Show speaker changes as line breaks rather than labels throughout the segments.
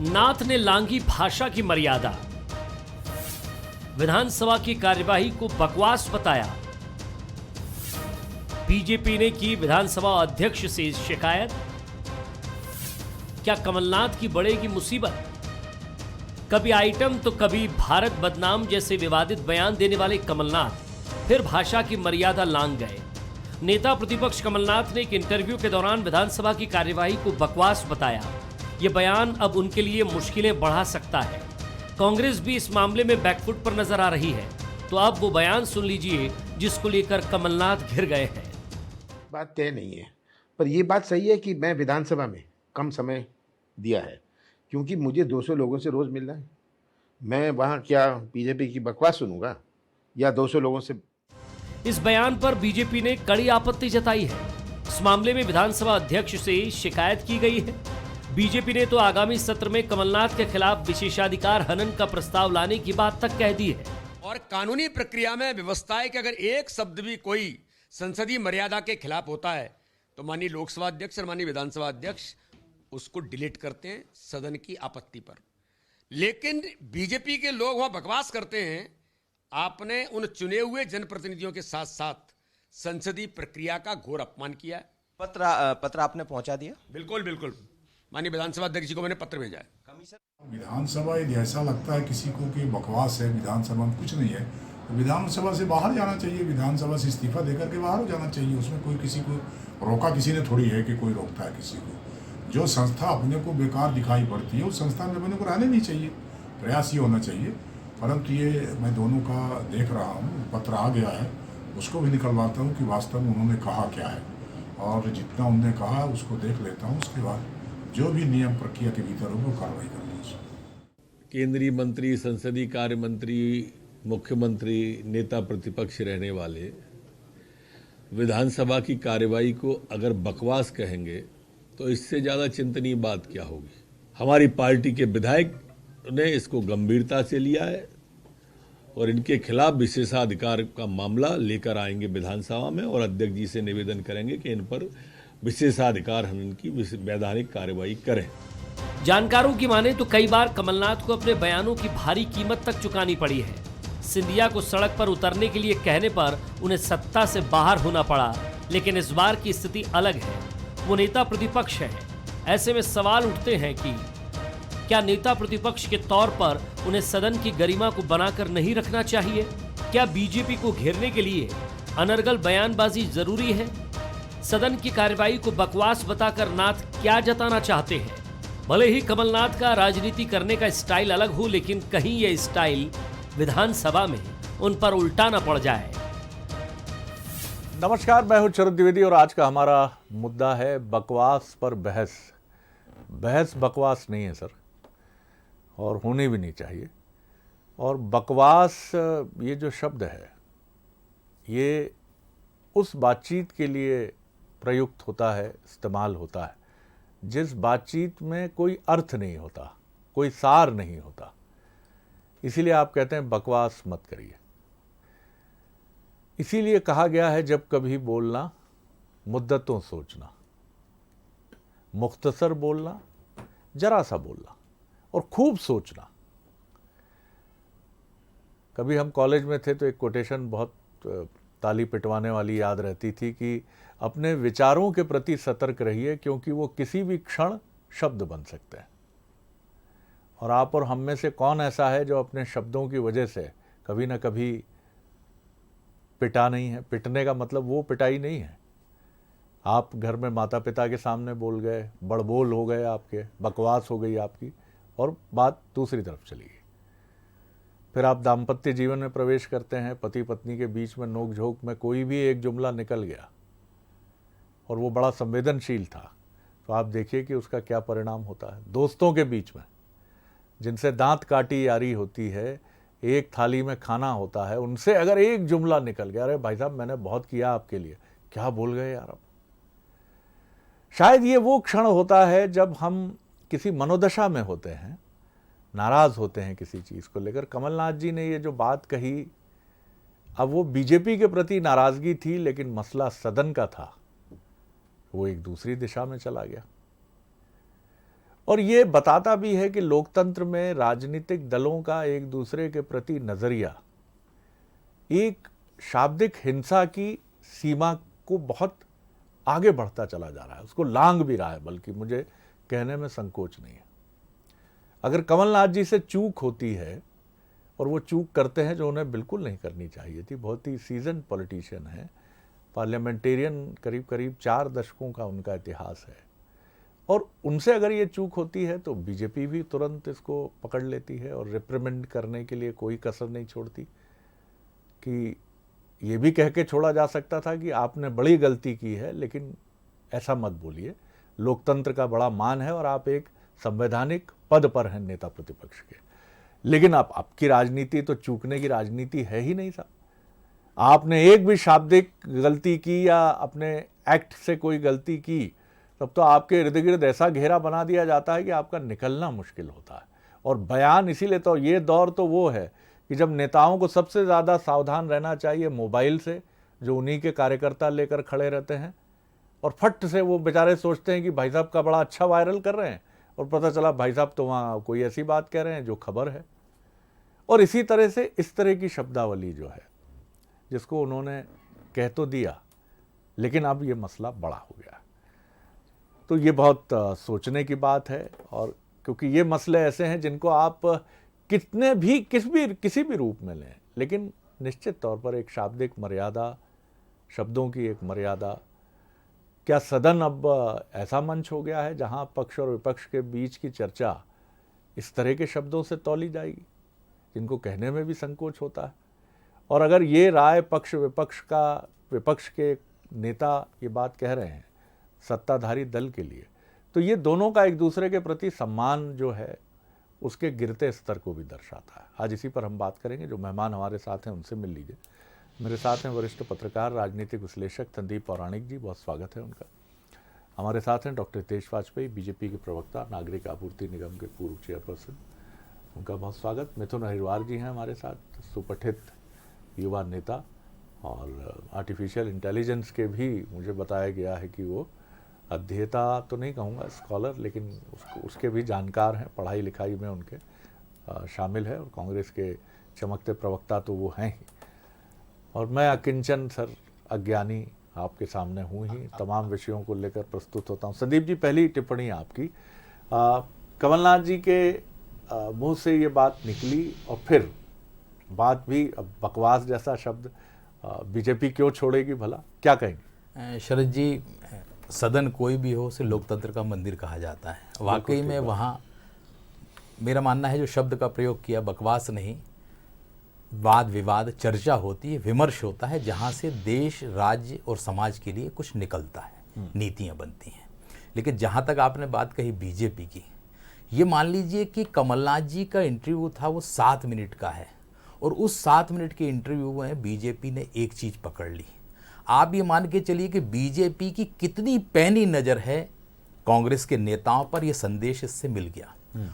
नाथ ने लांघी भाषा की मर्यादा, विधानसभा की कार्यवाही को बकवास बताया। बीजेपी ने की विधानसभा अध्यक्ष से शिकायत। क्या कमलनाथ की बढ़ेगी मुसीबत? कभी आइटम तो कभी भारत बदनाम जैसे विवादित बयान देने वाले कमलनाथ फिर भाषा की मर्यादा लांघ गए। नेता प्रतिपक्ष कमलनाथ ने एक इंटरव्यू के दौरान विधानसभा की कार्यवाही को बकवास बताया। यह बयान अब उनके लिए मुश्किलें बढ़ा सकता है। कांग्रेस भी इस मामले में बैकफुट पर नजर आ रही है। तो अब वो बयान सुन लीजिए जिसको लेकर कमलनाथ घिर गए हैं।
बात तय नहीं है, पर यह बात सही है कि मैं विधानसभा में कम समय दिया है, क्योंकि मुझे 200 लोगों से रोज मिलना है। मैं वहां क्या बीजेपी की बकवास सुनूंगा या 200 लोगों से?
इस बयान पर बीजेपी ने कड़ी आपत्ति जताई है। इस मामले में विधानसभा अध्यक्ष से शिकायत की गई है। बीजेपी ने तो आगामी सत्र में कमलनाथ के खिलाफ विशेषाधिकार हनन का प्रस्ताव लाने की बात तक कह दी है।
और कानूनी प्रक्रिया में व्यवस्था है कि अगर एक शब्द भी कोई संसदीय मर्यादा के खिलाफ होता है तो माननीय लोकसभा अध्यक्ष और माननीय विधानसभा अध्यक्ष उसको डिलीट करते हैं सदन की आपत्ति पर। लेकिन बीजेपी के लोग वहां बकवास करते हैं। आपने उन चुने हुए जनप्रतिनिधियों के साथ साथ संसदीय प्रक्रिया का घोर अपमान किया है।
पत्र आपने पहुंचा दिया?
बिल्कुल बिल्कुल, माननीय विधानसभा अध्यक्ष जी को मैंने पत्र भेजा है।
विधानसभा यदि ऐसा लगता है किसी को कि बकवास है, विधानसभा में कुछ नहीं है, तो विधानसभा से बाहर जाना चाहिए। विधानसभा से इस्तीफा देकर के बाहर हो जाना चाहिए। उसमें कोई किसी को रोका किसी ने थोड़ी है कि कोई रोकता है किसी को। जो संस्था अपने को बेकार दिखाई पड़ती है उस संस्था में अपने को रहने नहीं चाहिए, प्रयास ये होना चाहिए। परंतु ये मैं दोनों का देख रहा हूँ, पत्र आ गया है, उसको भी निकलवाता हूँ कि वास्तव में उन्होंने कहा क्या है, और जितना उन्होंने कहा उसको देख लेता हूँ। उसके बाद जो भी नियम प्रक्रिया के भीतर हो वो कार्रवाई कर लीजिए।
केंद्रीय मंत्री, संसदीय कार्य मंत्री, मुख्यमंत्री, नेता प्रतिपक्ष रहने वाले विधानसभा की कार्यवाही को अगर बकवास कहेंगे तो इससे ज़्यादा चिंतनीय बात क्या होगी। हमारी पार्टी के विधायक ने इसको गंभीरता से लिया है और इनके खिलाफ विशेषाधिकार का मामला लेकर आएंगे विधानसभा में और अध्यक्ष जी से निवेदन करेंगे कि इन पर विशेषाधिकार हनन की वैधानिक कार्रवाई करें।
जानकारों की माने तो कई बार कमलनाथ को अपने बयानों की भारी कीमत तक चुकानी पड़ी है। सिंधिया को सड़क पर उतरने के लिए कहने पर उन्हें सत्ता से बाहर होना पड़ा, लेकिन इस बार की स्थिति अलग है। वो नेता प्रतिपक्ष है। ऐसे में सवाल उठते हैं कि क्या नेता प्रतिपक्ष के तौर पर उन्हें सदन की गरिमा को बनाकर नहीं रखना चाहिए? क्या बीजेपी को घेरने के लिए अनर्गल बयानबाजी जरूरी है? सदन की कार्यवाही को बकवास बताकर नाथ क्या जताना चाहते हैं? भले ही कमलनाथ का राजनीति करने का स्टाइल अलग हो, लेकिन कहीं यह स्टाइल विधानसभा में उन पर उल्टा न पड़ जाए।
नमस्कार, मैं हूं शरद द्विवेदी और आज का हमारा मुद्दा है बकवास पर बहस। बहस बकवास नहीं है सर, और होनी भी नहीं चाहिए। और बकवास ये जो शब्द है ये उस बातचीत के लिए प्रयुक्त होता है, इस्तेमाल होता है जिस बातचीत में कोई अर्थ नहीं होता, कोई सार नहीं होता। इसीलिए आप कहते हैं बकवास मत करिए। इसीलिए कहा गया है जब कभी बोलना मुद्दतों सोचना, मुख्तसर बोलना, जरा सा बोलना और खूब सोचना। कभी हम कॉलेज में थे तो एक कोटेशन बहुत ताली पिटवाने वाली याद रहती थी कि अपने विचारों के प्रति सतर्क रहिए क्योंकि वो किसी भी क्षण शब्द बन सकते हैं। और आप और हम में से कौन ऐसा है जो अपने शब्दों की वजह से कभी ना कभी पिटा नहीं है? पिटने का मतलब वो पिटाई नहीं है। आप घर में माता पिता के सामने बोल गए, बड़बोल हो गए आपके, बकवास हो गई आपकी और बात दूसरी तरफ चली गई। फिर आप दाम्पत्य जीवन में प्रवेश करते हैं, पति पत्नी के बीच में नोक झोंक में कोई भी एक जुमला निकल गया और वो बड़ा संवेदनशील था, तो आप देखिए कि उसका क्या परिणाम होता है। दोस्तों के बीच में जिनसे दांत काटी यारी होती है, एक थाली में खाना होता है, उनसे अगर एक जुमला निकल गया, अरे भाई साहब मैंने बहुत किया आपके लिए, क्या बोल गए यार आप। शायद ये वो क्षण होता है जब हम किसी मनोदशा में होते हैं, नाराज होते हैं किसी चीज को लेकर। कमलनाथ जी ने ये जो बात कही, अब वो बीजेपी के प्रति नाराजगी थी, लेकिन मसला सदन का था, वो एक दूसरी दिशा में चला गया। और ये बताता भी है कि लोकतंत्र में राजनीतिक दलों का एक दूसरे के प्रति नजरिया एक शाब्दिक हिंसा की सीमा को बहुत आगे बढ़ता चला जा रहा है, उसको लांघ भी रहा है, बल्कि मुझे कहने में संकोच नहीं है। अगर कमलनाथ जी से चूक होती है और वो चूक करते हैं जो उन्हें बिल्कुल नहीं करनी चाहिए थी, बहुत ही सीजन पॉलिटिशियन है, पार्लियामेंटेरियन, करीब करीब 4 दशकों का उनका इतिहास है, और उनसे अगर ये चूक होती है तो बीजेपी भी तुरंत इसको पकड़ लेती है और रिप्रिमेंड करने के लिए कोई कसर नहीं छोड़ती। कि ये भी कह के छोड़ा जा सकता था कि आपने बड़ी गलती की है, लेकिन ऐसा मत बोलिए, लोकतंत्र का बड़ा मान है और आप एक संवैधानिक पद पर हैं नेता प्रतिपक्ष के। लेकिन आपकी राजनीति तो चूकने की राजनीति है ही नहीं साहब। आपने एक भी शाब्दिक गलती की या अपने एक्ट से कोई गलती की, तब तो आपके इर्द गिर्द ऐसा घेरा बना दिया जाता है कि आपका निकलना मुश्किल होता है। और बयान इसीलिए तो ये दौर तो वो है कि जब नेताओं को सबसे ज़्यादा सावधान रहना चाहिए मोबाइल से, जो उन्हीं के कार्यकर्ता लेकर खड़े रहते हैं, और फट से वो बेचारे सोचते हैं कि भाई साहब का बड़ा अच्छा वायरल कर रहे हैं, और पता चला भाई साहब तो वहाँ कोई ऐसी बात कह रहे हैं जो खबर है। और इसी तरह से इस तरह की शब्दावली जो है, जिसको उन्होंने कह तो दिया, लेकिन अब ये मसला बड़ा हो गया। तो ये बहुत सोचने की बात है, और क्योंकि ये मसले ऐसे हैं जिनको आप कितने भी किसी भी रूप में लें, लेकिन निश्चित तौर पर एक शाब्दिक मर्यादा, शब्दों की एक मर्यादा। क्या सदन अब ऐसा मंच हो गया है जहां पक्ष और विपक्ष के बीच की चर्चा इस तरह के शब्दों से तौली जाएगी, जिनको कहने में भी संकोच होता है? और अगर ये राय पक्ष विपक्ष के नेता ये बात कह रहे हैं सत्ताधारी दल के लिए, तो ये दोनों का एक दूसरे के प्रति सम्मान जो है उसके गिरते स्तर को भी दर्शाता है। आज इसी पर हम बात करेंगे। जो मेहमान हमारे साथ हैं उनसे मिल लीजिए। मेरे साथ हैं वरिष्ठ पत्रकार, राजनीतिक विश्लेषक संदीप पौराणिक जी, बहुत स्वागत है उनका। हमारे साथ हैं डॉक्टर हितेश वाजपेयी, बीजेपी के प्रवक्ता, नागरिक आपूर्ति निगम के पूर्व चेयरपर्सन, उनका बहुत स्वागत। मिथुन अहिरवार जी हैं हमारे साथ, सुपठित युवा नेता, और आर्टिफिशियल इंटेलिजेंस के भी मुझे बताया गया है कि वो अध्येता तो नहीं कहूँगा, स्कॉलर, लेकिन उसके भी जानकार हैं, पढ़ाई लिखाई में उनके शामिल है, और कांग्रेस के चमकते प्रवक्ता तो वो हैं ही। और मैं अकिंचन सर अज्ञानी आपके सामने हूँ ही, तमाम विषयों को लेकर प्रस्तुत होता हूँ। संदीप जी, पहली टिप्पणी आपकी। कमलनाथ जी के मुंह से ये बात निकली, और फिर बात भी, अब बकवास जैसा शब्द बीजेपी क्यों छोड़ेगी भला, क्या कहेंगे?
शरद जी, सदन कोई भी हो उसे लोकतंत्र का मंदिर कहा जाता है। वाकई में वहाँ मेरा मानना है जो शब्द का प्रयोग किया, बकवास नहीं, वाद विवाद, चर्चा होती है, विमर्श होता है, जहाँ से देश, राज्य और समाज के लिए कुछ निकलता है, नीतियाँ बनती हैं। लेकिन जहाँ तक आपने बात कही बीजेपी की, ये मान लीजिए कि कमलनाथ जी का इंटरव्यू था वो 7 मिनट का है, और उस 7 मिनट के इंटरव्यू में बीजेपी ने एक चीज़ पकड़ ली। आप ये मान के चलिए कि बीजेपी की कितनी पैनी नज़र है कांग्रेस के नेताओं पर, यह संदेश इससे मिल गया।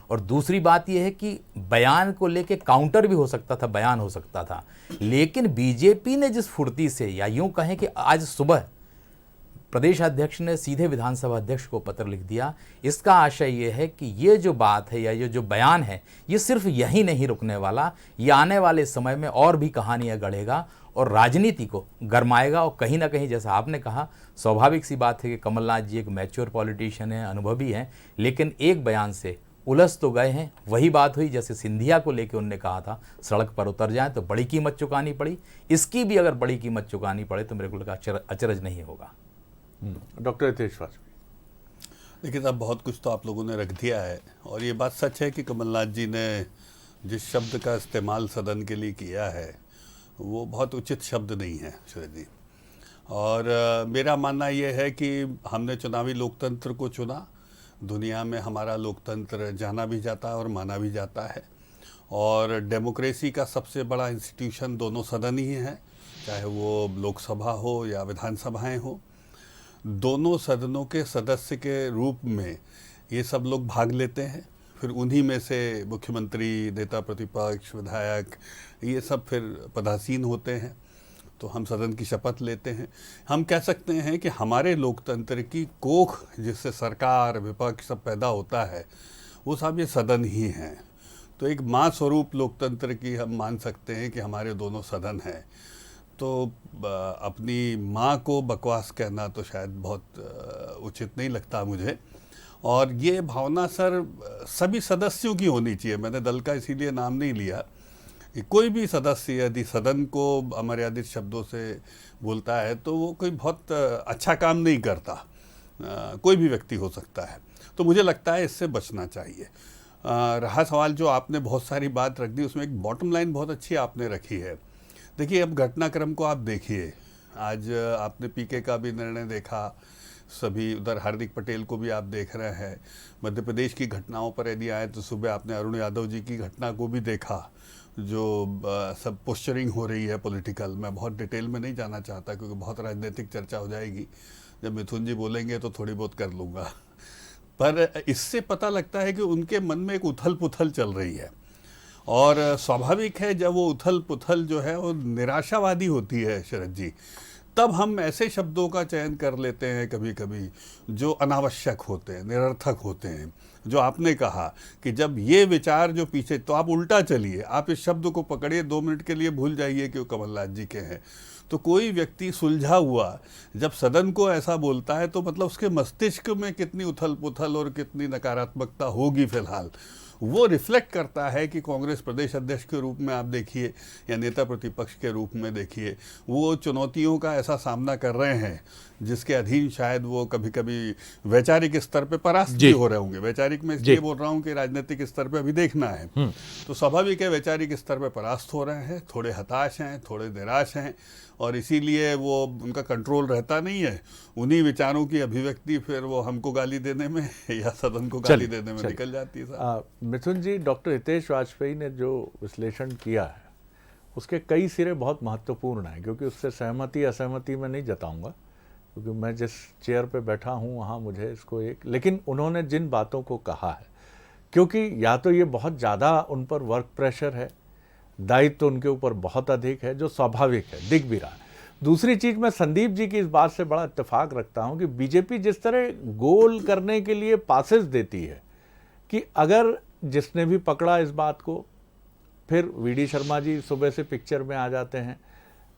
और दूसरी बात यह है कि बयान को लेके काउंटर भी हो सकता था, बयान हो सकता था, लेकिन बीजेपी ने जिस फुर्ती से, या यूं कहें कि आज सुबह प्रदेश अध्यक्ष ने सीधे विधानसभा अध्यक्ष को पत्र लिख दिया, इसका आशय ये है कि ये जो बात है या ये जो बयान है, ये सिर्फ यही नहीं रुकने वाला, ये आने वाले समय में और भी कहानियां गढ़ेगा और राजनीति को गरमाएगा। और कहीं ना कहीं, जैसा आपने कहा, स्वाभाविक सी बात है कि कमलनाथ जी एक मैच्योर पॉलिटिशियन हैं, अनुभवी हैं, लेकिन एक बयान से उलझ तो गए हैं। वही बात हुई जैसे सिंधिया को लेकर उन्होंने कहा था सड़क पर उतर जाएं तो बड़ी कीमत चुकानी पड़ी, इसकी भी अगर बड़ी कीमत चुकानी पड़े तो मेरे को लगा अचरज नहीं होगा।
डॉक्टर हितेश वाजपेयी,
देखिए साहब, बहुत कुछ तो आप लोगों ने रख दिया है, और ये बात सच है कि कमलनाथ जी ने जिस शब्द का इस्तेमाल सदन के लिए किया है वो बहुत उचित शब्द नहीं है शरद जी। और मेरा मानना ये है कि हमने चुनावी लोकतंत्र को चुना, दुनिया में हमारा लोकतंत्र जाना भी जाता है और माना भी जाता है, और डेमोक्रेसी का सबसे बड़ा इंस्टीट्यूशन दोनों सदन ही हैं, चाहे वो लोकसभा हो या विधानसभाएं हो। दोनों सदनों के सदस्य के रूप में ये सब लोग भाग लेते हैं, फिर उन्हीं में से मुख्यमंत्री, नेता प्रतिपक्ष, विधायक, ये सब फिर पदासीन होते हैं। तो हम सदन की शपथ लेते हैं। हम कह सकते हैं कि हमारे लोकतंत्र की कोख जिससे सरकार विपक्ष सब पैदा होता है वो सब ये सदन ही हैं। तो एक माँ स्वरूप लोकतंत्र की हम मान सकते हैं कि हमारे दोनों सदन हैं। तो अपनी माँ को बकवास कहना तो शायद बहुत उचित नहीं लगता मुझे, और ये भावना सर सभी सदस्यों की होनी चाहिए। मैंने दल का इसीलिए नाम नहीं लिया कि कोई भी सदस्य यदि सदन को अमर्यादित शब्दों से बोलता है तो वो कोई बहुत अच्छा काम नहीं करता। कोई भी व्यक्ति हो सकता है। तो मुझे लगता है इससे बचना चाहिए। रहा सवाल जो आपने बहुत सारी बात रख दी, उसमें एक बॉटम लाइन बहुत अच्छी आपने रखी है। देखिए, अब घटनाक्रम को आप देखिए, आज आपने पीके का भी निर्णय देखा, सभी उधर हार्दिक पटेल को भी आप देख रहे हैं। मध्य प्रदेश की घटनाओं पर यदि आए तो सुबह आपने अरुण यादव जी की घटना को भी देखा, जो सब पोस्चरिंग हो रही है पॉलिटिकल। मैं बहुत डिटेल में नहीं जाना चाहता क्योंकि बहुत राजनीतिक चर्चा हो जाएगी। जब मिथुन जी बोलेंगे तो थोड़ी बहुत कर लूँगा, पर इससे पता लगता है कि उनके मन में एक उथल पुथल चल रही है। और स्वाभाविक है जब वो उथल पुथल जो है वो निराशावादी होती है शरद जी, तब हम ऐसे शब्दों का चयन कर लेते हैं कभी कभी जो अनावश्यक होते हैं, निरर्थक होते हैं। जो आपने कहा कि जब ये विचार जो पीछे, तो आप उल्टा चलिए, आप इस शब्द को पकड़िए, 2 मिनट के लिए भूल जाइए कि वो कमलनाथ जी के हैं। तो कोई व्यक्ति सुलझा हुआ जब सदन को ऐसा बोलता है तो मतलब उसके मस्तिष्क में कितनी उथल पुथल और कितनी नकारात्मकता होगी फिलहाल, वो रिफ्लेक्ट करता है कि कांग्रेस प्रदेश अध्यक्ष के रूप में आप देखिए या नेता प्रतिपक्ष के रूप में देखिए, वो चुनौतियों का ऐसा सामना कर रहे हैं जिसके अधीन शायद वो कभी कभी वैचारिक स्तर पे परास्त भी हो रहे होंगे। वैचारिक में इसलिए बोल रहा हूँ कि राजनीतिक स्तर पे अभी देखना है। तो स्वाभाविक है वैचारिक स्तर पे परास्त हो रहे हैं, थोड़े हताश हैं, थोड़े निराश हैं, और इसीलिए वो उनका कंट्रोल रहता नहीं है। उन्हीं विचारों की अभिव्यक्ति फिर वो हमको गाली देने में या सदन को गाली देने में निकल जाती है।
मिथुन जी, डॉक्टर हितेश वाजपेयी ने जो विश्लेषण किया है उसके कई सिरे बहुत महत्वपूर्ण हैं, क्योंकि उससे सहमति असहमति में नहीं जताऊंगा, क्योंकि मैं जिस चेयर पे बैठा हूँ वहाँ मुझे इसको लेकिन उन्होंने जिन बातों को कहा है, क्योंकि या तो ये बहुत ज़्यादा उन पर वर्क प्रेशर है, दायित्व उनके ऊपर बहुत अधिक है, जो स्वाभाविक है, दिख भी रहा है। दूसरी चीज़, मैं संदीप जी की इस बात से बड़ा इत्तेफाक रखता हूँ कि बीजेपी जिस तरह गोल करने के लिए पासेस देती है कि अगर जिसने भी पकड़ा इस बात को, फिर वीडी शर्मा जी सुबह से पिक्चर में आ जाते हैं,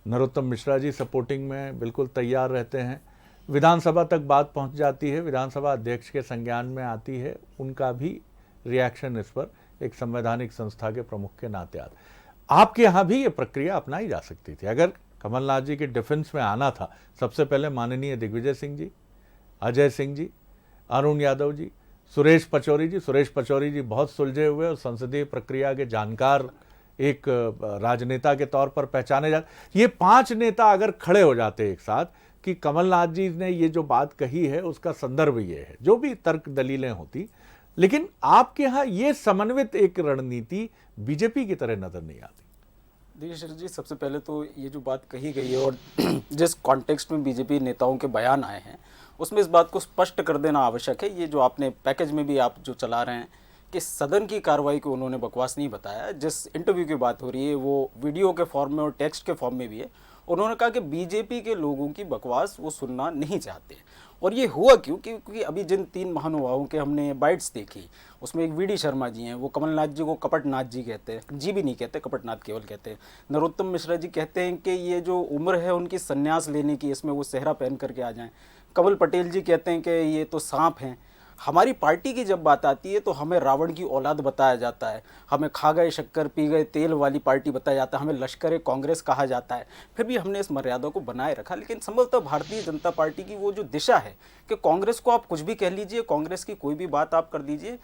नरोत्तम मिश्रा जी सपोर्टिंग में बिल्कुल तैयार रहते हैं, विधानसभा तक बात पहुंच जाती है, विधानसभा अध्यक्ष के संज्ञान में आती है, उनका भी रिएक्शन इस पर एक संवैधानिक संस्था के प्रमुख के नाते आता। आपके यहाँ भी ये प्रक्रिया अपनाई जा सकती थी। अगर कमलनाथ जी के डिफेंस में आना था, सबसे पहले माननीय दिग्विजय सिंह जी, अजय सिंह जी, अरुण यादव जी, सुरेश पचौरी जी बहुत सुलझे हुए और संसदीय प्रक्रिया के जानकार एक राजनेता के तौर पर पहचाने जाते। ये 5 नेता अगर खड़े हो जाते एक साथ कि कमलनाथ जी ने ये जो बात कही है उसका संदर्भ ये है, जो भी तर्क दलीलें होती, लेकिन आपके यहाँ ये समन्वित एक रणनीति बीजेपी की तरह नजर नहीं आती।
देखिए शरद जी, सबसे पहले तो ये जो बात कही गई है और जिस कॉन्टेक्स्ट में बीजेपी नेताओं के बयान आए हैं उसमें इस बात को स्पष्ट कर देना आवश्यक है। ये जो आपने पैकेज में भी आप जो चला रहे हैं कि सदन की कार्रवाई को उन्होंने बकवास नहीं बताया, जिस इंटरव्यू की बात हो रही है वो वीडियो के फॉर्म में और टेक्स्ट के फॉर्म में भी है। उन्होंने कहा कि बीजेपी के लोगों की बकवास वो सुनना नहीं चाहते। और ये हुआ क्यों? क्योंकि अभी जिन 3 महानुभावों के हमने बाइट्स देखी, उसमें एक वीडी शर्मा जी हैं, वो कमलनाथ जी को कपटनाथ जी कहते हैं, जी भी नहीं कहते, कपटनाथ केवल कहते हैं। नरोत्तम मिश्रा जी कहते हैं कि ये जो उम्र है उनकी संन्यास लेने की, इसमें वो सेहरा पहन करके आ जाएं। कमल पटेल जी कहते हैं कि ये तो सांप हैं। हमारी पार्टी की जब बात आती है तो हमें रावण की औलाद बताया जाता है, हमें खा गए शक्कर पी गए तेल वाली पार्टी बताया जाता है, हमें लश्कर कांग्रेस कहा जाता है। फिर भी हमने इस मर्यादा को बनाए रखा। लेकिन संभवतः भारतीय जनता पार्टी की वो जो दिशा है कि कांग्रेस को आप कुछ भी कह लीजिए, कांग्रेस की कोई भी बात आप कर दीजिए,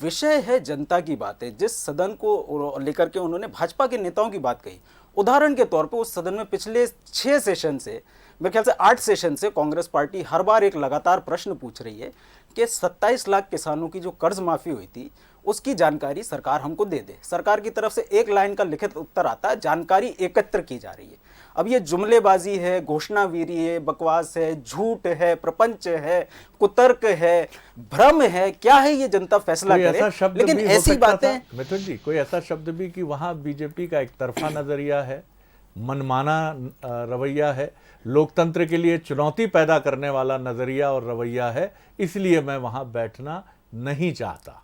विषय है जनता की बात है। जिस सदन को लेकर के उन्होंने भाजपा के नेताओं की बात कही, उदाहरण के तौर पर उस सदन में पिछले 6 सेशन से, मेरे ख्याल से 8 सेशन से कांग्रेस पार्टी हर बार एक लगातार प्रश्न पूछ रही है कि 27 लाख किसानों की जो कर्ज माफी हुई थी उसकी जानकारी सरकार हमको दे दे। सरकार की तरफ से 1 लाइन का लिखित उत्तर आता है, जानकारी एकत्र की जा रही है। अब ये जुमलेबाजी है, घोषणावीरी है, बकवास है, झूठ है, प्रपंच है, कुतर्क है, भ्रम है, क्या है ये जनता फैसला करे। लेकिन ऐसी बातें,
मिथुन जी, कोई ऐसा शब्द भी कि वहां बीजेपी का एक तरफा नजरिया है, मनमाना रवैया है, लोकतंत्र के लिए चुनौती पैदा करने वाला नज़रिया और रवैया है, इसलिए मैं वहाँ बैठना नहीं चाहता।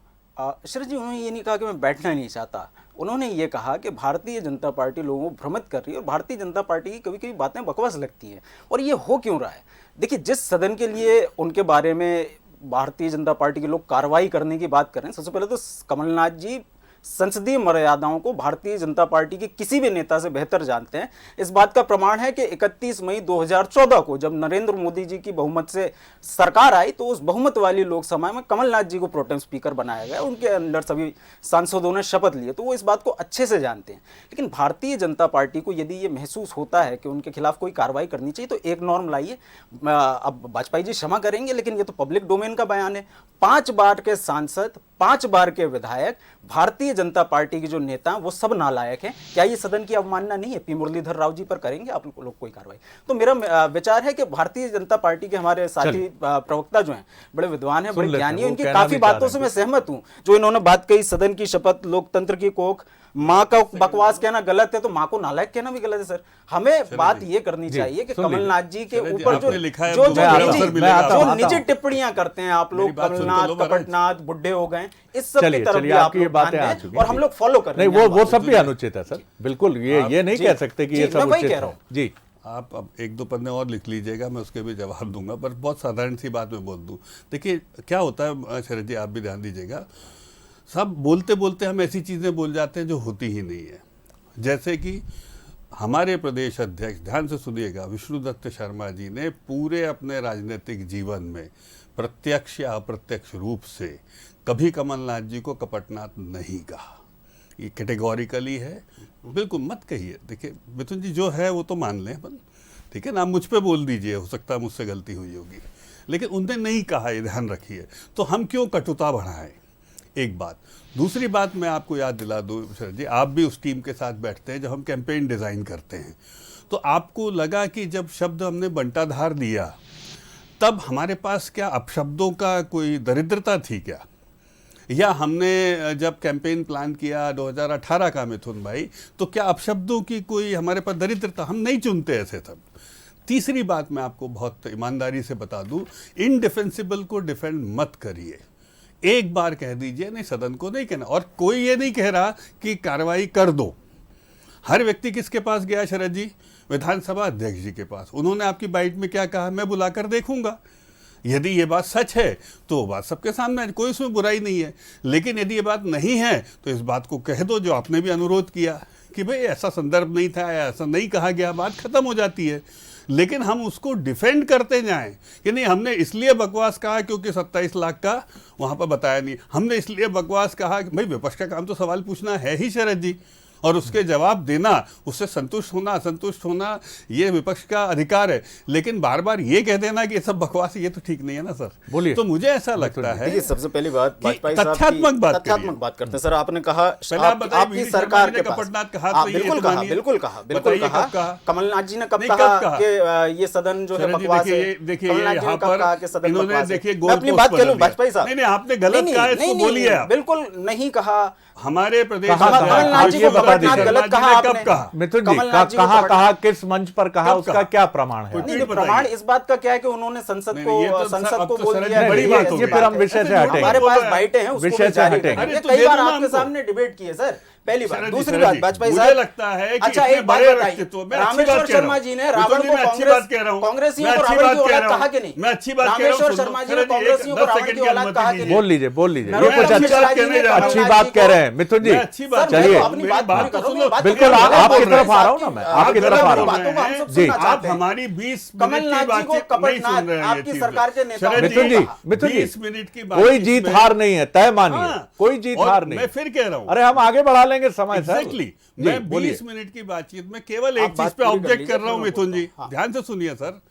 शरद जी, उन्होंने ये नहीं कहा कि मैं बैठना नहीं चाहता, उन्होंने ये कहा कि भारतीय जनता पार्टी लोगों को भ्रमित कर रही है और भारतीय जनता पार्टी की कभी कभी बातें बकवास लगती हैं। और ये हो क्यों रहा है? देखिए, जिस सदन के लिए उनके बारे में भारतीय जनता पार्टी के लोग कार्रवाई करने की बात कर रहे हैं, सबसे पहले तो कमलनाथ जी संसदीय मर्यादाओं को भारतीय जनता पार्टी के किसी भी नेता से बेहतर जानते हैं। इस बात का प्रमाण है कि 31 मई 2014 को जब नरेंद्र मोदी जी की बहुमत से सरकार आई तो उस बहुमत वाली लोकसभा में कमलनाथ जी को प्रोटेम स्पीकर बनाया गया, उनके अंदर सभी सांसदों ने शपथ लिए, तो वो इस बात को अच्छे से जानते हैं। लेकिन भारतीय जनता पार्टी को यदि ये महसूस होता है कि उनके खिलाफ कोई कार्रवाई करनी चाहिए तो एक नॉर्म लाइए। अब वाजपेयी जी क्षमा करेंगे, लेकिन ये तो पब्लिक डोमेन का बयान है। 5 बार के सांसद, 5 बार के विधायक, भारतीय जनता पार्टी के जो नेता वो सब नालायक हैं। क्या ये सदन की अवमानना नहीं है? पी मुरलीधर राव जी पर करेंगे आप लोग कोई कार्रवाई? तो मेरा विचार है कि भारतीय जनता पार्टी के हमारे साथी प्रवक्ता जो हैं बड़े विद्वान हैं, बड़े ज्ञानी हैं, उनकी काफी बातों से मैं सहमत हूं। जो इन्होंने बात कही, सदन की शपथ, लोकतंत्र की कोख, माँ का बकवास कहना गलत है तो माँ को नालायक कहना भी गलत है। सर, हमें बात ये करनी चाहिए कि कमलनाथ जी के ऊपर जो निजी टिप्पणियां करते हैं आप लोग, कमलनाथ, कपटनाथ, बुढ़े हो गए, इस सब की तरफ भी आप लोग ध्यान दें और हम लोग फॉलो कर रहे हैं।
नहीं, वो सब भी अनुचित है सर, बिल्कुल। ये नहीं कह सकते कि ये सब उचित है। जी,
आप अब 1-2 पन्ने और लिख लीजिएगा, मैं उसके भी जवाब दूंगा, पर बहुत साधारण सी बात मैं बोल दूं। देखिए क्या होता है शरद जी, आप भी ध्यान दीजिएगा, सब बोलते बोलते हम ऐसी चीज़ें बोल जाते हैं जो होती ही नहीं है। जैसे कि हमारे प्रदेश अध्यक्ष, ध्यान से सुनिएगा, विष्णुदत्त शर्मा जी ने पूरे अपने राजनीतिक जीवन में प्रत्यक्ष या अप्रत्यक्ष रूप से कभी कमलनाथ जी को कपटनाथ नहीं कहा। ये कैटेगोरिकली है, बिल्कुल मत कहिए। देखिए मिथुन जी जो है वो तो मान लें अपन, ठीक है ना, मुझ पे बोल दीजिए, हो सकता है मुझसे गलती हुई होगी, लेकिन उनने नहीं कहा, ये ध्यान रखिए। तो हम क्यों कटुता बढ़ाएं? एक बात। दूसरी बात मैं आपको याद दिला दूं शरद जी, आप भी उस टीम के साथ बैठते हैं जब हम कैंपेन डिज़ाइन करते हैं, तो आपको लगा कि जब शब्द हमने बंटाधार दिया तब हमारे पास क्या अपशब्दों का कोई दरिद्रता थी क्या? या हमने जब कैंपेन प्लान किया 2018 का मिथुन भाई, तो क्या अपशब्दों की कोई हमारे पास दरिद्रता? हम नहीं चुनते ऐसे सब। तीसरी बात मैं आपको बहुत ईमानदारी से बता दूं, इनडिफेंसिबल को डिफेंड मत करिए। एक बार कह दीजिए, नहीं सदन को नहीं कहना। और कोई ये नहीं कह रहा कि कार्रवाई कर दो। हर व्यक्ति किसके पास गया शरद जी? विधानसभा अध्यक्ष जी के पास। उन्होंने आपकी बाइट में क्या कहा? मैं बुलाकर देखूंगा। यदि ये बात सच है तो बात सबके सामने है, कोई उसमें बुराई नहीं है। लेकिन यदि ये बात नहीं है तो इस बात को कह दो जो आपने भी अनुरोध किया कि भाई ऐसा संदर्भ नहीं था, ऐसा नहीं कहा गया, बात खत्म हो जाती है। लेकिन हम उसको डिफेंड करते जाएं कि नहीं हमने इसलिए बकवास कहा क्योंकि 27 लाख का वहाँ पर बताया नहीं, हमने इसलिए बकवास कहा। भाई विपक्ष का काम तो सवाल पूछना है ही शरद जी, और उसके जवाब देना, उससे संतुष्ट होना असंतुष्ट होना, ये विपक्ष का अधिकार है। लेकिन बार बार ये कह देना कि ये सब बकवास, ये तो ठीक नहीं है ना सर।
बोलिए।
तो मुझे ऐसा लगता है,
सबसे पहली बात
तथ्यात्मक बात
करते हैं सर। आपने कहा आपकी सरकार के पास बिल्कुल कहा कमलनाथ जी ने कब कहा कि ये सदन जो है बकवास है?
देखिए यहाँ पर इन्होंने, देखिए
अपनी बात कह लूं वाजपेयी साहब,
नहीं आपने गलत कहा, इसको बोलिए।
बिल्कुल नहीं कहा।
हमारे प्रदेश
कमलनाथ जी को गलत कहा आपने?
मिथुन जी कहा, किस मंच पर कहा, उसका क्या प्रमाण है?
नहीं, प्रमाण इस बात का क्या है कि उन्होंने संसद को बोल दिया।
ये फिर हम विषय से हटेंगे,
हमारे पास बाइटें हैं,
विषय से हटेंगे।
कई बार आपके सामने डिबेट की है सर, पहली बात। दूसरी बात वाजपेयी साहब,
मुझे लगता है कि
अच्छा एक बात बताइए, रामेश्वर शर्मा जी ने रावण को कांग्रेसियों को रावण की औलाद कहा कि नहीं?
मैं अच्छी बात कह रहा हूं।
रामेश्वर शर्मा जी ने कांग्रेसियों को रावण की औलाद कहा कि नहीं?
बोल लीजिए ये कुछ अच्छी बात कह रहे हैं मिथुन जी। चलिए बिल्कुल आपकी तरफ आ रहा हूँ ना, मैं आपकी तरफ आ रहा हूँ जी।
आप हमारी 20
कमलनाथ जी को कपटनाथ आपकी सरकार के नेता।
मिथुन जी कोई जीत हार नहीं है, तय मानिए, कोई जीत हार नहीं।
मैं फिर कह रहा हूँ,
अरे हम आगे बढ़ा लेंगे समय।
एग्जैक्टली मैं 20 मिनट की बातचीत में केवल एक चीज पे ऑब्जेक्ट कर रहा हूं मिथुन जी, ध्यान से सुनिए सर।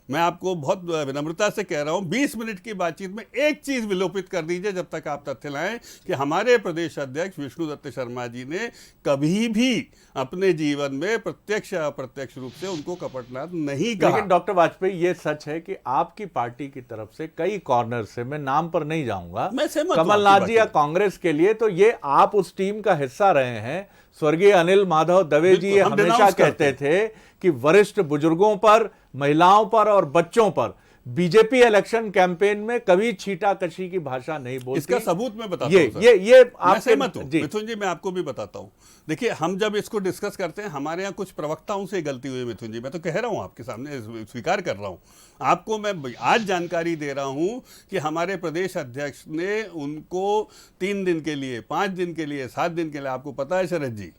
मैं आपको बहुत विनम्रता से कह रहा हूं, 20 मिनट की बातचीत में एक चीज विलोपित कर दीजिए जब तक आप तथ्य लाएं कि हमारे प्रदेश अध्यक्ष विष्णुदत्त शर्मा जी ने कभी भी अपने जीवन में प्रत्यक्ष या अप्रत्यक्ष रूप से उनको कपटनाथ नहीं कहा।
लेकिन डॉक्टर वाजपेयी, ये सच है कि आपकी पार्टी की तरफ से कई कॉर्नर से, मैं नाम पर नहीं जाऊंगा,
मैं सहमत हूं
कमलनाथ
आपकी
जी या
बात से।
कांग्रेस के लिए, तो ये आप उस टीम का हिस्सा रहे हैं। स्वर्गीय अनिल माधव दवे जी
बिल्कुल, हम
हमेशा
denounce
कहते थे कि वरिष्ठ बुजुर्गों पर, महिलाओं पर और बच्चों पर बीजेपी इलेक्शन कैंपेन में कभी छीटाकशी की भाषा नहीं बोलती।
इसका सबूत मैं बताता
ये
हूं सर।
ये
मैं
आपके
सहमत हूं
जी।
मिथुन जी, मैं आपको भी बताता हूं। देखिए, हम जब इसको डिस्कस करते हैं, हमारे यहाँ कुछ प्रवक्ताओं से गलती हुई मिथुन जी, मैं तो कह रहा हूं आपके सामने, स्वीकार कर रहा हूं। आपको मैं आज जानकारी दे रहा हूं कि हमारे प्रदेश अध्यक्ष ने उनको 3 दिन के लिए, 5 दिन के लिए, 7 दिन के लिए, आपको पता है शरद जी,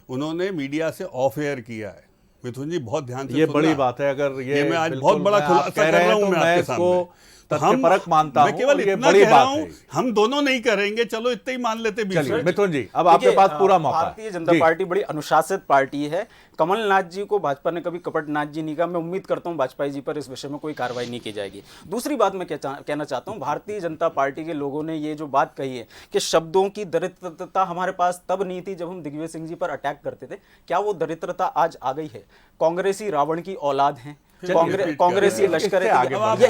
उन्होंने मीडिया से ऑफ एयर किया है। मिथुन जी बहुत ध्यान से
ये
सुनना।
बड़ी बात है। अगर ये
मैं आज
बिल्कुल
बहुत बड़ा
मैं आप
खुलासा
कह
कर
रहे
रहा
हैं
हूं
तो
मैं
मैं
आपके
इसको
सामने।
तथ्यपरक मानता
मैं
हूं
केवल
और ये
इतना
बड़ी
कह रहा
बात
हूं,
है।
हम दोनों नहीं करेंगे, चलो इतना ही मान लेते बीच
चलिए
में।
मिथुन जी, अब आपके पास पूरा मौका है।
भारतीय जनता
जी।
पार्टी बड़ी अनुशासित पार्टी है। कमलनाथ जी को भाजपा ने कभी कपटनाथ जी नहीं कहा। मैं उम्मीद करता हूं वाजपेयी जी पर इस विषय में कोई कार्रवाई नहीं की जाएगी। दूसरी बात मैं कहना चाहता हूं, भारतीय जनता पार्टी के लोगों ने ये जो बात कही है कि शब्दों की दरिद्रता हमारे पास तब नहीं थी जब हम दिग्विजय सिंह जी पर अटैक करते थे, क्या वो दरिद्रता आज आ गई है? कांग्रेसी रावण की औलाद हैं, कांग्रेसी लश्कर है।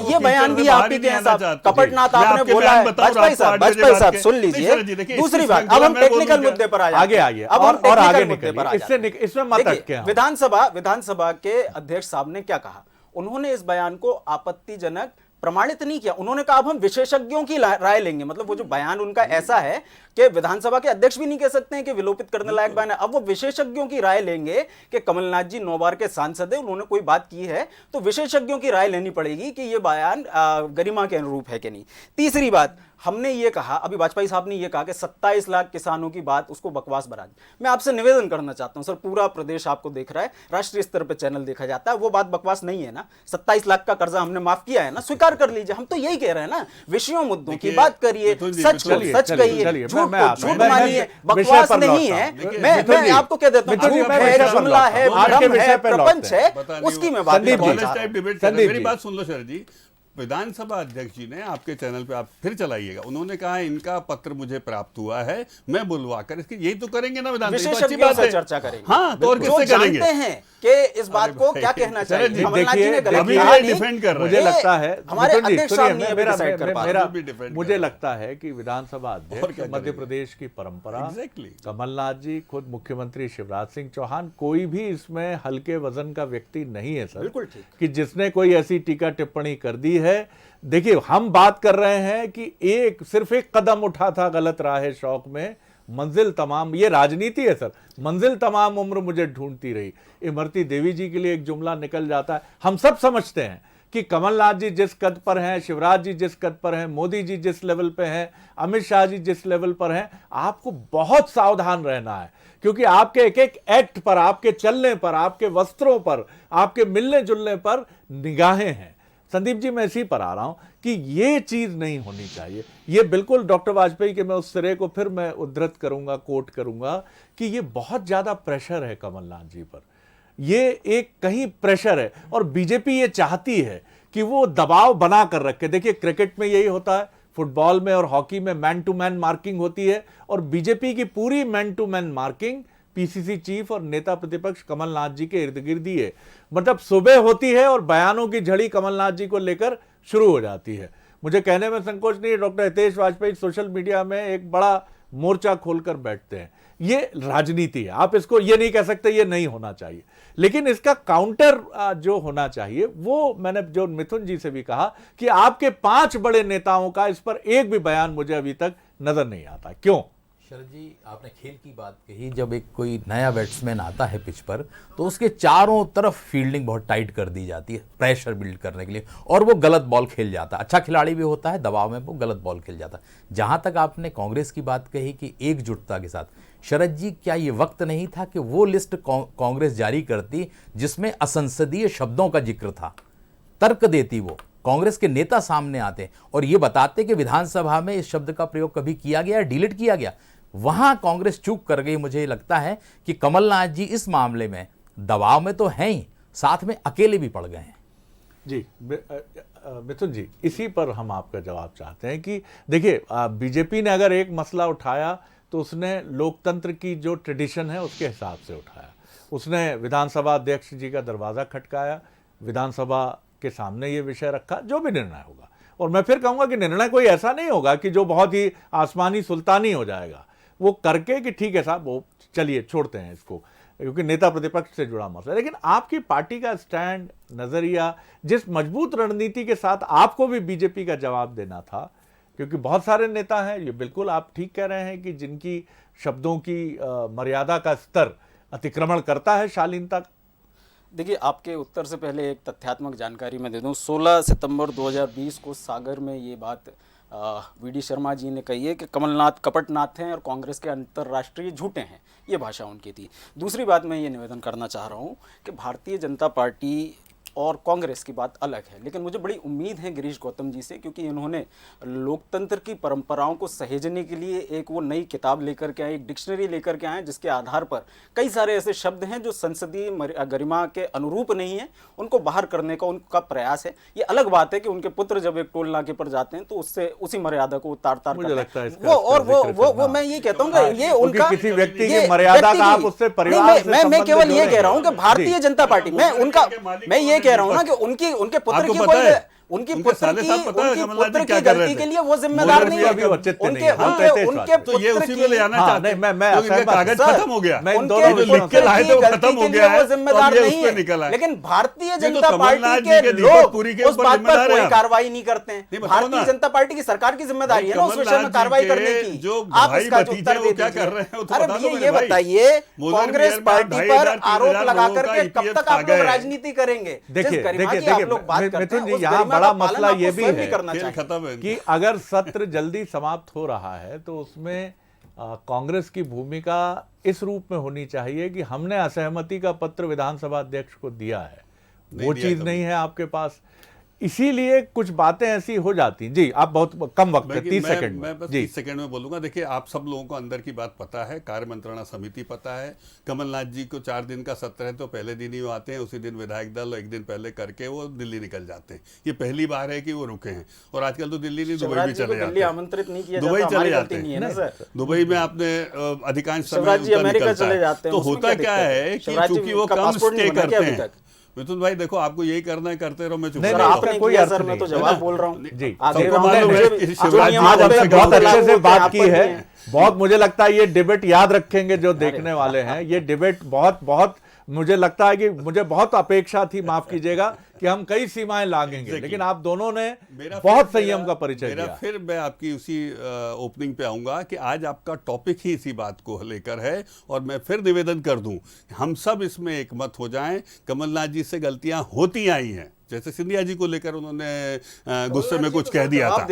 ये बयान भी आप ही के हैं साहब। कपटनाथ आपने बोला है। वाजपेयी साहब सुन लीजिए। दूसरी बात, अब हम टेक्निकल मुद्दे पर आ जाते हैं।
आगे
अब हम
और आगे
टेक्निकल मुद्दे पर आ जाते हैं।
इसमें मत
देखिए,
अटके हम।
विधानसभा के अध्यक्ष साहब ने क्या कहा? उन्होंने इस बयान को आपत्तिजनक प्रमाणित नहीं किया। उन्होंने कहा अब हम विशेषज्ञों की राय लेंगे। मतलब वो जो बयान उनका ऐसा है कि विधानसभा के अध्यक्ष भी नहीं कह सकते हैं कि विलोपित करने लायक बयान है। अब वो विशेषज्ञों की राय लेंगे कि कमलनाथ जी 9 बार के सांसद है, उन्होंने कोई बात की है तो विशेषज्ञों की राय लेनी पड़ेगी कि ये बयान गरिमा के अनुरूप है कि नहीं। तीसरी बात, हमने ये कहा, अभी वाजपेयी साहब ने ये कहा कि 27 लाख किसानों की बात उसको बकवास बना दी। मैं आपसे निवेदन करना चाहता हूं सर, पूरा प्रदेश आपको देख रहा है, राष्ट्रीय स्तर पर चैनल देखा जाता है, वो बात बकवास नहीं है ना? 27 लाख का कर्जा हमने माफ किया है ना, स्वीकार कर लीजिए। हम तो यही कह रहे हैं ना, विषयों मुद्दों की बात करिए, सच कहिए, झूठ मानिए, बकवास नहीं है। मैं आपको कह देता हूं, झूठ है, जुमला है, भ्रम है, प्रपंच है, उसकी मैं बात कर रहा हूं।
मेरी बात सुन लो शरद जी। विधानसभा अध्यक्ष जी ने आपके चैनल पे, आप फिर चलाइएगा, उन्होंने कहा इनका पत्र मुझे प्राप्त हुआ है, मैं बुलवाकर इसकी, यही तो करेंगे ना विधानसभा, अच्छी
विशेषज्ञों
बात
से
है।
चर्चा करेंगे।
हाँ, तो और
जो
किससे करेंगे?
जानते हैं कि इस बात को क्या कहना चाहिए। कमलनाथ जी ने गलत
अभी
कहा
ये
नहीं।
डिफेंड कर रहे
मुझे
हैं।
लगता है,
हमारे
मिथुन जी,
अध्यक्ष
सुनिए,
साहब नहीं अभी decide कर पा रहे
भी defend कर
मुझे
रहे
लगता है कि विधानसभा
और
अध्यक्ष
क्या
मध्य
करेंगे?
प्रदेश की परंपरा,
Exactly.
कमलनाथ जी, खुद मुख्यमंत्री शिवराज सिंह चौहान, कोई भी इसमें हल्के वजन का व्यक्ति नहीं है सर,
बिल्कुल ठीक।
कि जिसने कोई ऐसी टीका टिप्पणी कर दी है। देखिए, हम बात कर रहे हैं कि सिर्फ एक कदम उठा था गलत राह शौक में, मंजिल तमाम, ये राजनीति है सर, मंजिल तमाम उम्र मुझे ढूंढती रही। इमरती देवी जी के लिए एक जुमला निकल जाता है। हम सब समझते हैं कि कमलनाथ जी जिस कद पर हैं, शिवराज जी जिस कद पर हैं, मोदी जी जिस लेवल पे हैं, अमित शाह जी जिस लेवल पर हैं, आपको बहुत सावधान रहना है, क्योंकि आपके एक एक एक्ट पर, आपके चलने पर, आपके वस्त्रों पर, आपके मिलने जुलने पर निगाहें हैं। संदीप जी, मैं इसी पर आ रहा हूं कि ये चीज नहीं होनी चाहिए। ये बिल्कुल डॉक्टर वाजपेयी के मैं उस सिरे को फिर मैं उद्धृत करूंगा, कोट करूंगा कि ये बहुत ज्यादा प्रेशर है कमलनाथ जी पर। ये एक कहीं प्रेशर है और बीजेपी ये चाहती है कि वो दबाव बना कर रखे। देखिए, क्रिकेट में यही होता है, फुटबॉल में और हॉकी में मैन टू मैन मार्किंग होती है, और बीजेपी की पूरी man to man marking PCC chief और नेता प्रतिपक्ष कमलनाथ जी के इर्द गिर्द ही है। मतलब सुबह होती है और बयानों की झड़ी कमलनाथ जी को लेकर शुरू हो जाती है। मुझे कहने में संकोच नहीं है, doctor Hitesh Vajpayee social media में एक बड़ा मोर्चा खोलकर बैठते हैं। ये राजनीति है, आप इसको ये नहीं कह सकते ये नहीं होना चाहिए, लेकिन इसका काउंटर जो होना चाहिए वो मैंने जो मिथुन जी से भी कहा कि आपके 5 बड़े नेताओं का इस पर एक भी बयान मुझे अभी तक नजर नहीं आता। क्यों?
शरद जी, आपने खेल की बात कही। जब एक कोई नया बैट्समैन आता है पिच पर तो उसके चारों तरफ फील्डिंग बहुत टाइट कर दी जाती है प्रेशर बिल्ड करने के लिए, और वो गलत बॉल खेल जाता है। अच्छा खिलाड़ी भी होता है, दबाव में वो गलत बॉल खेल जाता है। जहां तक आपने कांग्रेस की बात कही कि एकजुटता के साथ, शरद जी, क्या ये वक्त नहीं था कि वो लिस्ट कांग्रेस जारी करती जिसमें असंसदीय शब्दों का जिक्र था, तर्क देती, वो कांग्रेस के नेता सामने आते और ये बताते कि विधानसभा में इस शब्द का प्रयोग कभी किया गया, डिलीट किया गया। वहां कांग्रेस चूक कर गई। मुझे लगता है कि कमलनाथ जी इस मामले में दबाव में तो हैं ही, साथ में अकेले भी पड़ गए हैं।
जी मिथुन जी, इसी पर हम आपका जवाब चाहते हैं कि देखिए, बीजेपी ने अगर एक मसला उठाया तो उसने लोकतंत्र की जो ट्रेडिशन है उसके हिसाब से उठाया। उसने विधानसभा अध्यक्ष जी का दरवाज़ा खटकाया, विधानसभा के सामने ये विषय रखा, जो भी निर्णय होगा। और मैं फिर कहूँगा कि निर्णय कोई ऐसा नहीं होगा कि जो बहुत ही आसमानी सुल्तानी हो जाएगा, वो करके कि ठीक है साहब, वो चलिए छोड़ते हैं इसको, क्योंकि नेता प्रतिपक्ष से जुड़ा मसला। लेकिन आपकी पार्टी का स्टैंड, नजरिया, जिस मजबूत रणनीति के साथ आपको भी बीजेपी का जवाब देना था, क्योंकि बहुत सारे नेता हैं, ये बिल्कुल आप ठीक कह रहे हैं कि जिनकी शब्दों की मर्यादा का स्तर अतिक्रमण करता है शालीनता।
देखिए, आपके उत्तर से पहले एक तथ्यात्मक जानकारी मैं दे दूं। 16 सितंबर 2020 को सागर में ये बात वीडी शर्मा जी ने कही है कि कमलनाथ कपटनाथ हैं और कांग्रेस के अंतर्राष्ट्रीय झूठे हैं, ये भाषा उनकी थी। दूसरी बात मैं ये निवेदन करना चाह रहा हूँ कि भारतीय जनता पार्टी और कांग्रेस की बात अलग है, लेकिन मुझे बड़ी उम्मीद है गिरीश गौतम जी से, क्योंकि इन्होंने लोकतंत्र की परंपराओं को सहेजने के लिए एक वो नई किताब लेकर के आए, एक डिक्शनरी लेकर के आए, जिसके आधार पर कई सारे ऐसे शब्द हैं जो संसदीय गरिमा के अनुरूप नहीं है, उनको बाहर करने का उनका प्रयास है। ये अलग बात है कि उनके पुत्र जब एक टोल नाके पर जाते हैं तो उससे उसी मर्यादा को तार तार
लगता है
वो, और वो मैं ये कहता हूँ कि ये उनका
किसी व्यक्ति की मर्यादा का आप उससे परिवार से
मैं केवल ये कह रहा हूँ कि भारतीय जनता पार्टी, मैं ये कह रहा हूँ ना कि उनके पुत्र की कोई उनकी पुत्र की गलती के लिए वो जिम्मेदार नहीं है। उनके
तो ये उसी में ले आना चाहते हैं।
मैं
कागज खत्म हो गया,
उनके
लिख के लाए थे वो खत्म हो गया है,
जिम्मेदार नहीं है। लेकिन भारतीय जनता पार्टी के लोग उस बात पर कोई कार्रवाई नहीं करते हैं। भारतीय जनता पार्टी की सरकार की जिम्मेदारी है ना उस विषय में कार्रवाई करने की।
जो
आप इसका उत्तर दे
क्या कर रहे हैं?
अरे ये बताइए, कांग्रेस पार्टी पर आरोप लगा करके कब तक आप लोग राजनीति करेंगे?
देखिए मिथुन जी, यहाँ बड़ा मसला ये भी है कि अगर सत्र जल्दी समाप्त हो रहा है तो उसमें कांग्रेस की भूमिका इस रूप में होनी चाहिए कि हमने असहमति का पत्र विधानसभा अध्यक्ष को दिया है, वो चीज नहीं है आपके पास, इसीलिए कुछ बातें ऐसी हो जाती हैं। जी, आप बहुत कम वक्त है, 30 सेकंड
मैं बस 30 सेकंड में बोलूंगा। देखिए, आप सब लोगों को अंदर की बात पता है, कार्य मंत्रणा समिति पता है। कमलनाथ जी को 4 दिन का सत्र है तो पहले दिन ही वो आते हैं, उसी दिन विधायक दल एक दिन पहले करके वो दिल्ली निकल जाते हैं। ये पहली बार है कि वो रुके हैं, और आजकल तो दिल्ली नहीं, दुबई भी चले जाते हैं,
आमंत्रित नहीं किया,
दुबई चले जाते हैं। दुबई में आपने अधिकांश समय निकलता है। तो होता क्या है कि चूंकि वो कम स्टे करते हैं। मिथुन भाई देखो, आपको यही करना है, करते रहो, मैं चुप रहा हूं।
आपने कोई असर, मैं तो जवाब बोल रहा हूं जी।
आज आपने बहुत अच्छे से बात की है, बहुत मुझे लगता है ये डिबेट याद रखेंगे जो देखने वाले हैं। ये डिबेट बहुत मुझे लगता है कि मुझे बहुत अपेक्षा थी, माफ कीजिएगा, कि हम कई सीमाएं लांघेंगे, लेकिन आप दोनों ने बहुत संयम का परिचय दिया।
फिर मैं आपकी उसी ओपनिंग पे आऊंगा कि आज आपका टॉपिक ही इसी बात को लेकर है, और मैं फिर निवेदन कर दूं, हम सब इसमें एकमत हो जाएं। कमलनाथ जी से गलतियां होती आई हैं, जैसे सिंधिया जी को लेकर उन्होंने गुस्से में कुछ कह दिया था,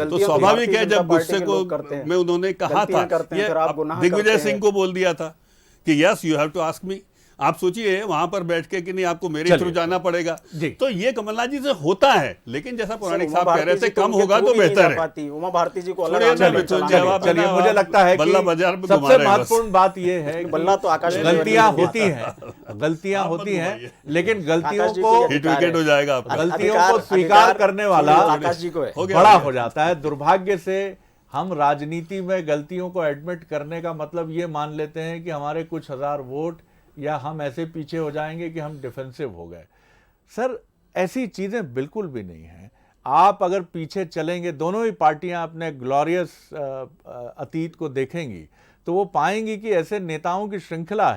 तो स्वाभाविक है जब गुस्से को में उन्होंने कहा था, दिग्विजय सिंह को बोल दिया था कि yes you have to ask me. आप सोचिए वहां पर बैठ के कि नहीं आपको मेरे थ्रू जाना पड़ेगा, तो ये कमलनाथ जी से होता है। लेकिन जैसा पुराणिक साहब कह रहे थे, कम होगा तो बेहतर है।
उमा भारती जी को अलग
चलिए, मुझे लगता है कि सबसे महत्वपूर्ण बात यह है कि गलतियां होती हैं, लेकिन गलतियों को
हिट विकेट हो जाएगा,
गलतियों को स्वीकार करने वाला बड़ा हो जाता है। दुर्भाग्य से हम राजनीति में गलतियों को एडमिट करने का मतलब ये मान लेते हैं कि हमारे कुछ हजार वोट या हम ऐसे पीछे हो जाएंगे कि हम डिफेंसिव हो गए। सर, ऐसी चीजें बिल्कुल भी नहीं हैं। आप अगर पीछे चलेंगे, दोनों ही पार्टियां अपने ग्लोरियस अतीत को देखेंगी तो वो पाएंगी कि ऐसे नेताओं की श्रृंखला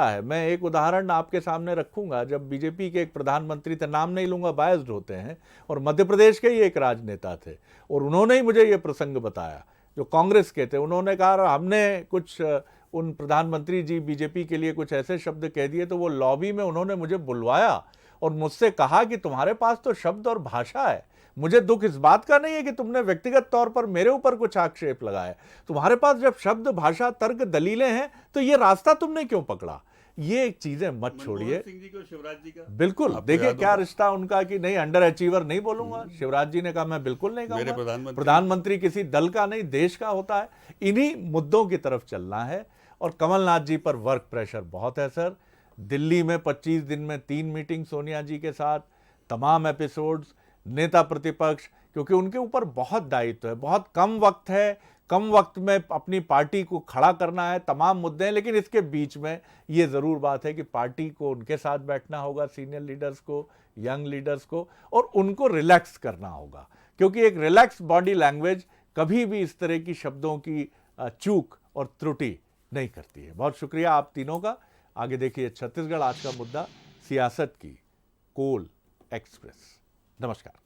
है। मैं एक उदाहरण आपके सामने रखूंगा। जब बीजेपी के एक प्रधानमंत्री थे, नाम नहीं लूंगा, बायस्ड होते हैं, और मध्य प्रदेश के ही एक राजनेता थे, और उन्होंने ही मुझे ये प्रसंग बताया, जो कांग्रेस के थे। उन्होंने कहा हमने कुछ उन प्रधानमंत्री जी बीजेपी के लिए कुछ ऐसे शब्द कह दिए, तो वो लॉबी में उन्होंने मुझे बुलवाया और मुझसे कहा कि तुम्हारे पास तो शब्द और भाषा है, मुझे दुख इस बात का नहीं है कि तुमने व्यक्तिगत तौर पर मेरे ऊपर कुछ आक्षेप लगाए, तुम्हारे पास जब शब्द, भाषा, तर्क, दलीलें हैं तो ये रास्ता तुमने क्यों पकड़ा? ये चीजें मत छोड़िए। बिल्कुल, देखिए क्या रिश्ता उनका कि नहीं, अंडर अचीवर नहीं बोलूंगा। शिवराज जी ने कहा, मैं बिल्कुल नहीं कहूंगा। प्रधानमंत्री किसी दल का नहीं, देश का होता है। इन्हीं मुद्दों की तरफ चलना है, और कमलनाथ जी पर वर्क प्रेशर बहुत है सर। दिल्ली में 25 दिन में 3 मीटिंग सोनिया जी के साथ, तमाम एपिसोड्स, नेता प्रतिपक्ष, क्योंकि उनके ऊपर बहुत दायित्व है, बहुत कम वक्त है, कम वक्त में अपनी पार्टी को खड़ा करना है, तमाम मुद्दे हैं। लेकिन इसके बीच में ये ज़रूर बात है कि पार्टी को उनके साथ बैठना होगा, सीनियर लीडर्स को, यंग लीडर्स को, और उनको रिलैक्स करना होगा, क्योंकि एक रिलैक्स बॉडी लैंग्वेज कभी भी इस तरह की शब्दों की चूक और त्रुटि नहीं करती है। बहुत शुक्रिया आप तीनों का। आगे देखिए छत्तीसगढ़ आज का मुद्दा, सियासत की कोल एक्सप्रेस। नमस्कार।